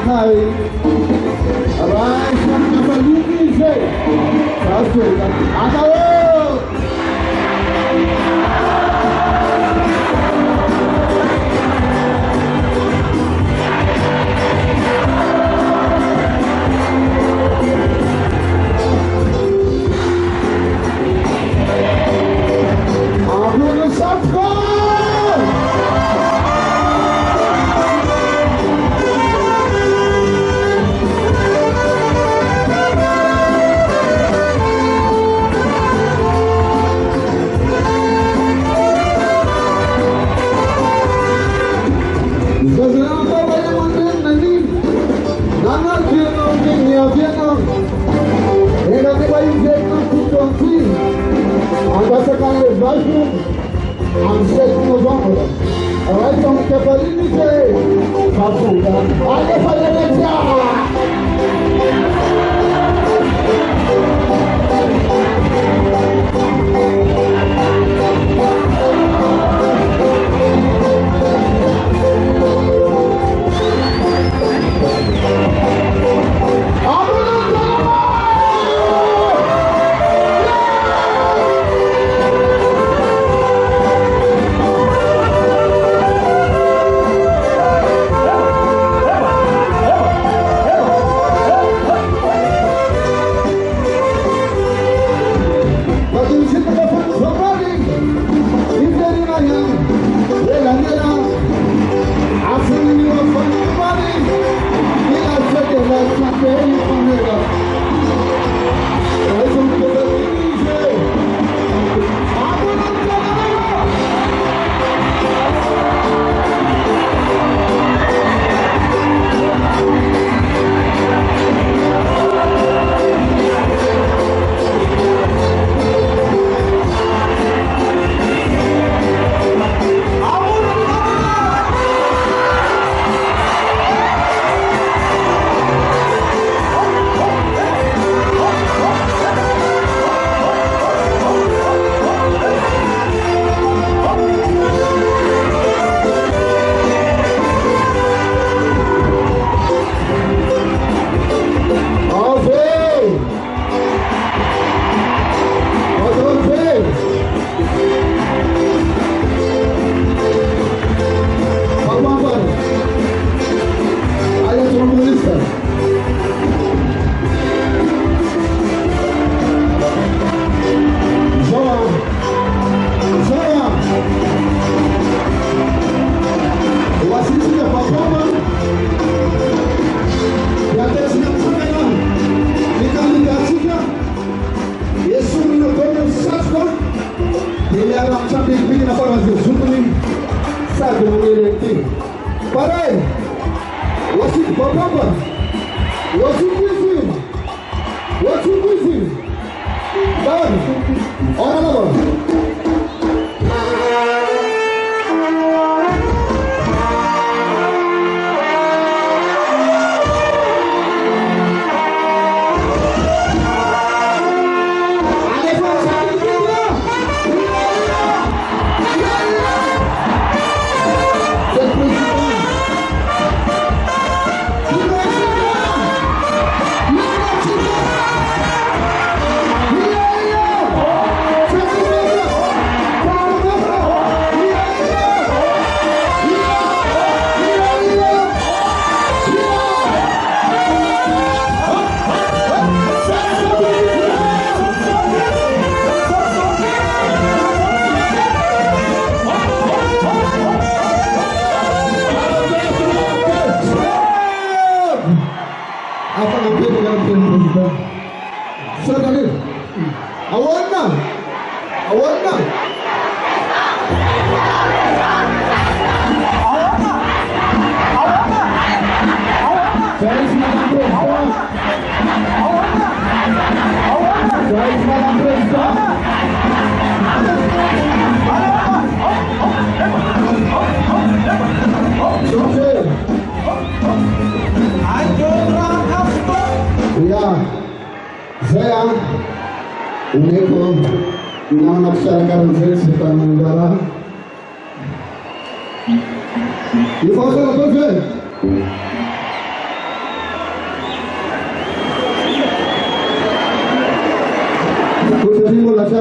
Hi. Alright, number you say. That's good. I'm gonna stop. I'm setting those on with them. All right, so I'm going to say,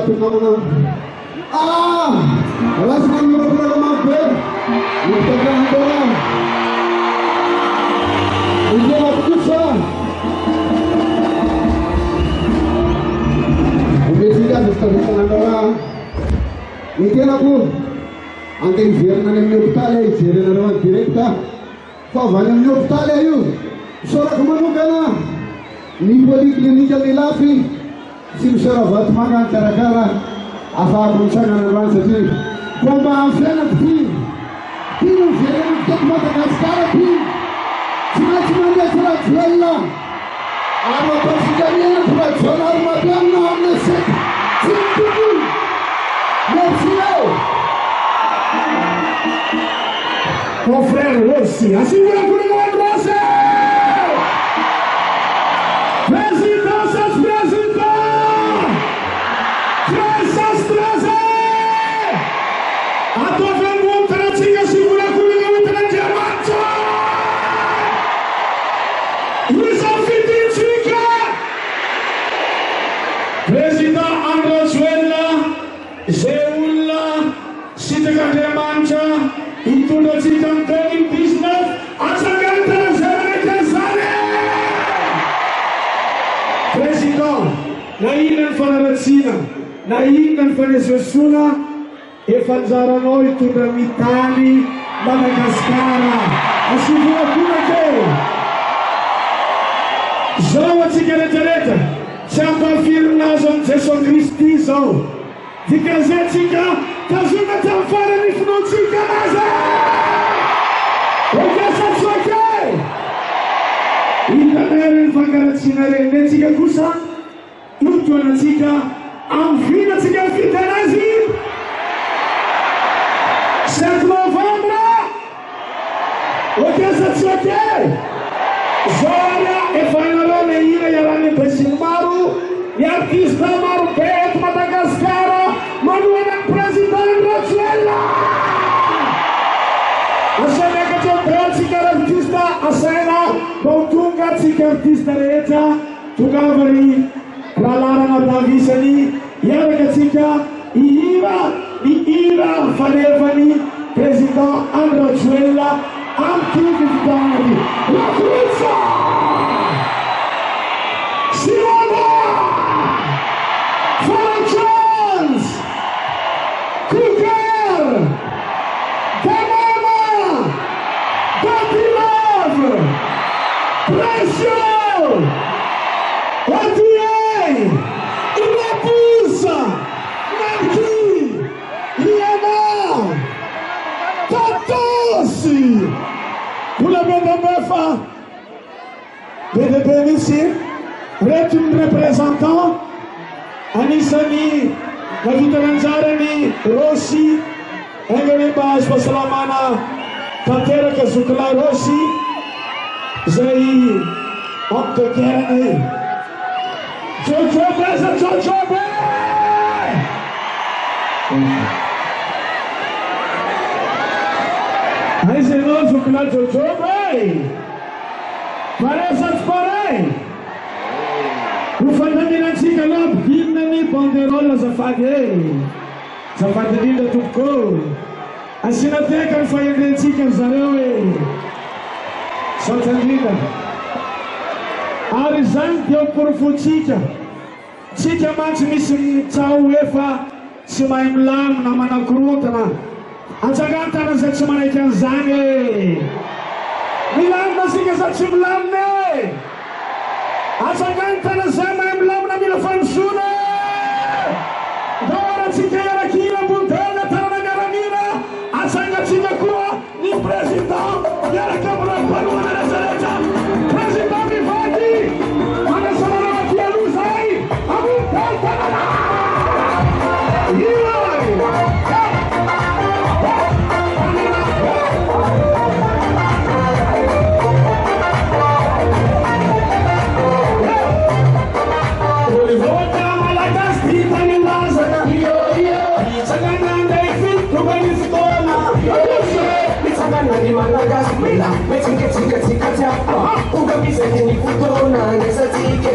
pengamanan. Rasanya benar-benar mampir. Mengatakan orang. Ini adalah kisah. Umesikan disebutkan orang. Ini aku. Angin zirna ni nyuktale, zirna orang direkta. Fawanan nyuktale ayu. Sorak manu kana. Ni balik ni jadi lafi. Simsara batmangan cara-cara. Apa buncangan orang sendiri. Bomba afena ti. Tino zirna tekma Madagascar ti. Cuma dia surat jualla. Aro presidennya surat jualla rumah biangna amneset. Cintuku. Merci. Mon frère Rossi, assure pour le monde Rossi! Président, sans président! Sans président! A to wygląda traciga się w roku nie będzie macho! Président André Suella, Zeulla, Sitagate Mancha, itu dah cikam kering bisnes asalkan tersebarkan sana. Presiden, nainan fanaratsina, nainan fanesesuna, efanzarano itu dramitali Madagascar. Asibua kuna ke. Zawa cigareta, siapa firna zon Jesu Kristi zon. Jika zecika, kazuna tamfara ni funucika naza. Oke satsuake. Ita nere fangara cinare necika kusa. Yutu anacika, amfina cika fitanazi. 7 novembra. Oke satsuake. Zora e finalone ira yarane pesimaru. Artista maru pet Madagascar. Manuel President Rosuela. Asana kacau cika artista asana bautunga cika artista reja tugavari lalarang abnavisani yara cika ira fanevani President Rosuela amtuvidari la cruzza Simona Franchons Kuker Banana Datilov Pressure Odier Inapusa Marki Liana Tatosi pour la BDBF BDB ici est un représentant Anisani Navitaranzarani Rossi Engene Bas Pasalamana Kantera Kazukla Rossi Zai Oktokerani Jojo Beza Jojo Aí você não Zukla Jojo Parece parei Ufandamina cika lab himnani banderola zafadinda tuko asinateka mfayende cika zarewe santandinda arizan deu porfutica cika manchi misi tau uefa simaimlam na manakrutana anzaganta na zechimana ikanzane milam na cika zachimlamne Asaganta na zama emlam na minafansuna. Dora cikera kira buntela tarana garamina. Asanga cikakua ni president. Yara kabra panuana na zaleta. President Vivadi. Ana samana wakia luzai. Amuntal tanana. Di Madagascar, me tika tika tika tika. Uga bisa kini kutona, nesa tika.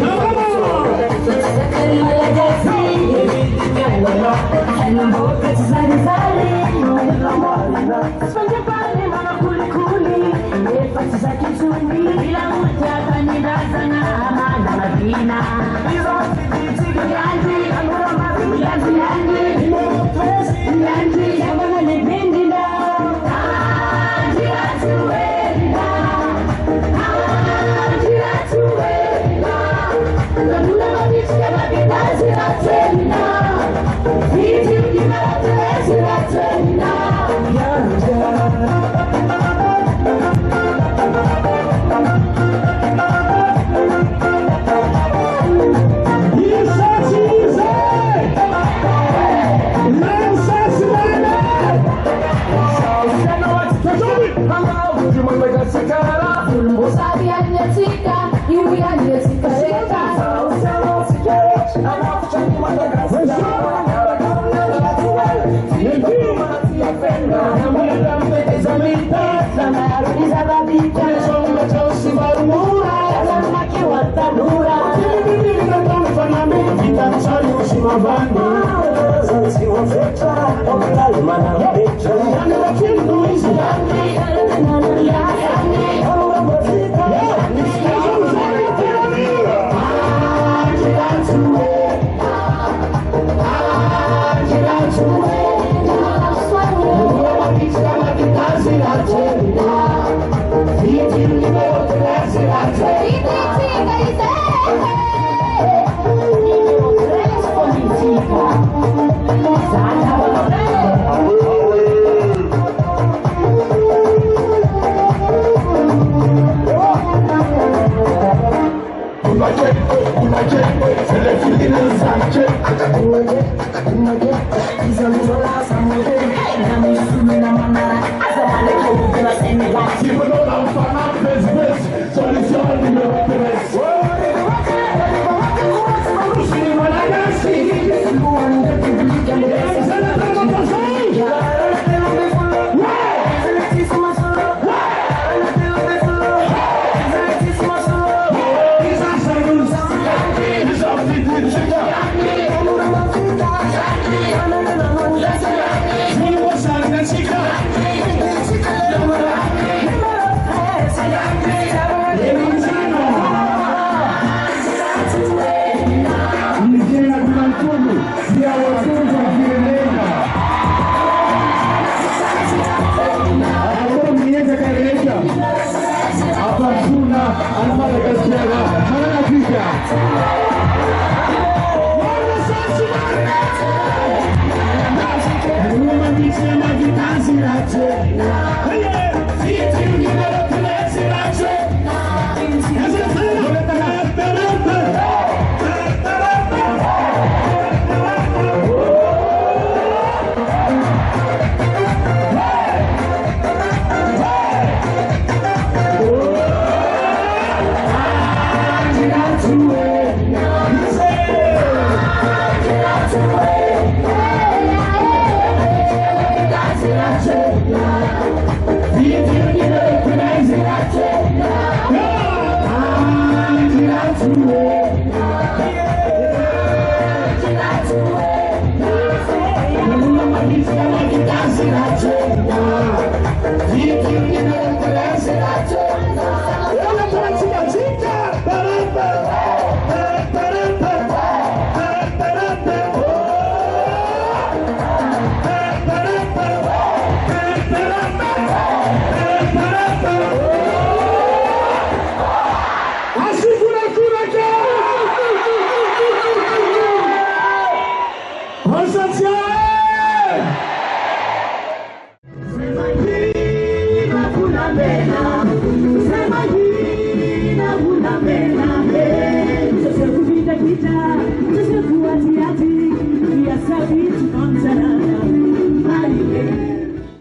Just